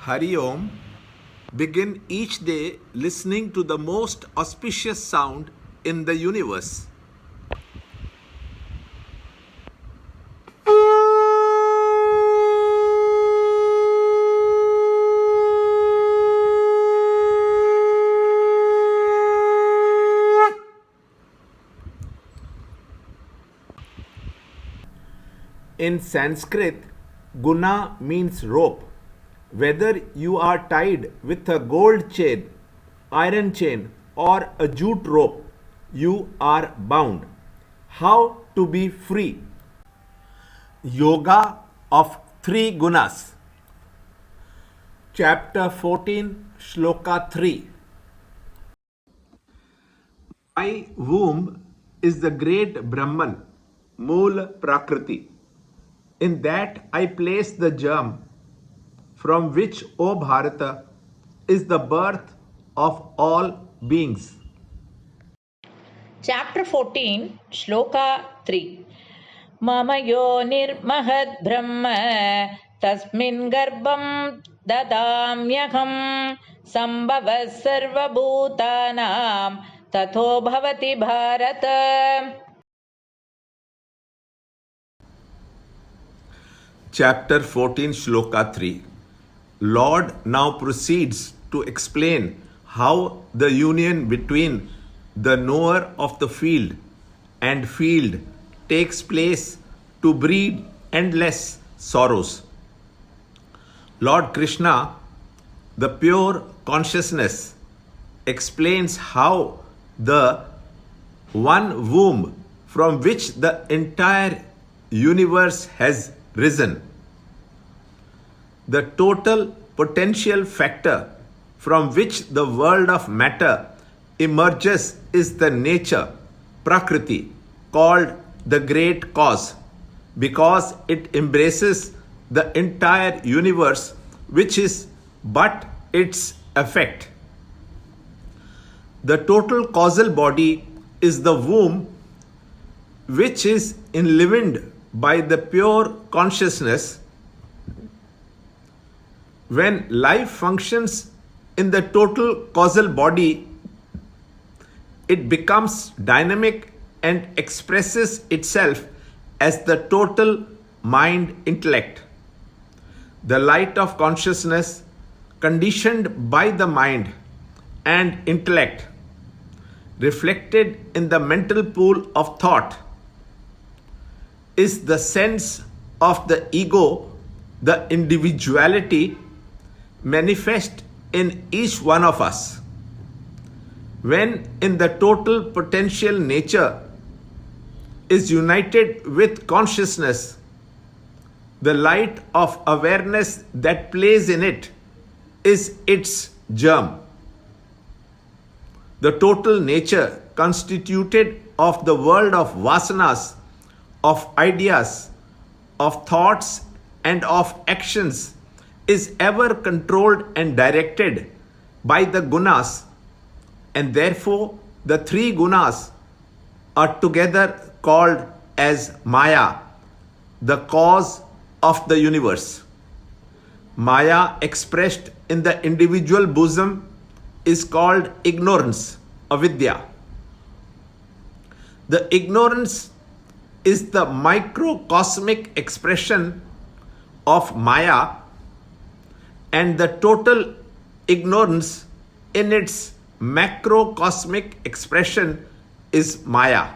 Hari Om. Begin each day listening to the most auspicious sound in the universe. In Sanskrit, guna means rope. Whether you are tied with a gold chain, iron chain, or a jute rope, you are bound. How to be free? Yoga of three gunas. Chapter 14, Shloka 3. My womb is the great Brahman, Mool Prakriti. In that I place the germ, from which, O Bharata, is the birth of all beings. Chapter 14, Shloka 3. Mama yonirmahad brahma tasmin garbham dadamyaham sambhava sarva bhutanam tatho bhavati bharata. Chapter 14, Shloka 3. Lord now proceeds to explain how the union between the knower of the field and field takes place to breed endless sorrows. Lord Krishna, the pure consciousness, explains how the one womb from which the entire universe has risen, the total potential factor from which the world of matter emerges, is the nature, Prakriti, called the great cause, because it embraces the entire universe, which is but its effect. The total causal body is the womb, which is enlivened by the pure consciousness. When life functions in the total causal body, it becomes dynamic and expresses itself as the total mind intellect. The light of consciousness, conditioned by the mind and intellect, reflected in the mental pool of thought, is the sense of the ego, the individuality manifest in each one of us. When in the total potential nature is united with consciousness, the light of awareness that plays in it is its germ. The total nature constituted of the world of vasanas, of ideas, of thoughts, and of actions is ever controlled and directed by the gunas, and therefore the three gunas are together called as Maya, the cause of the universe. Maya expressed in the individual bosom is called ignorance, avidya. The ignorance is the microcosmic expression of Maya, and the total ignorance in its macrocosmic expression is Maya.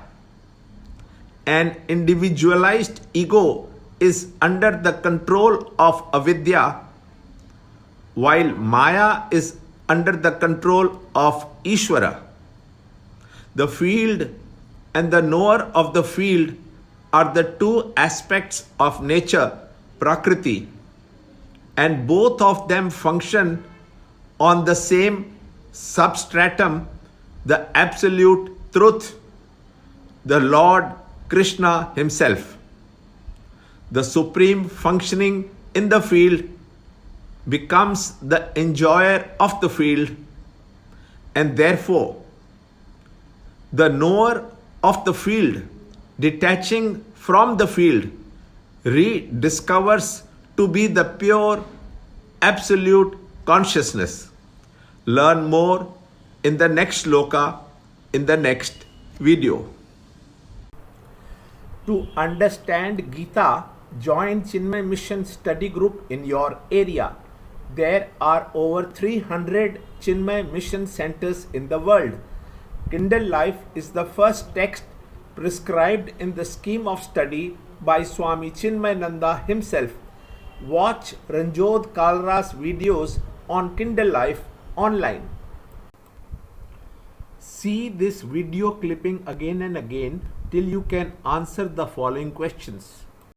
An individualized ego is under the control of avidya, while Maya is under the control of Ishvara. The field and the knower of the field are the two aspects of nature, Prakriti, and both of them function on the same substratum, the absolute truth, the Lord Krishna himself. The supreme functioning in the field becomes the enjoyer of the field, and therefore the knower of the field, detaching from the field, rediscovers to be the pure absolute consciousness. Learn more in the next shloka in the next video. To understand Gita, join Chinmay Mission study group in your area. There are over 300 Chinmay Mission centers in the world. Kindle Life is the first text prescribed in the scheme of study by Swami Chinmayananda himself. Watch Ranjod Kalra's videos on Kindle Life online. See this video clipping again and again till you can answer the following questions.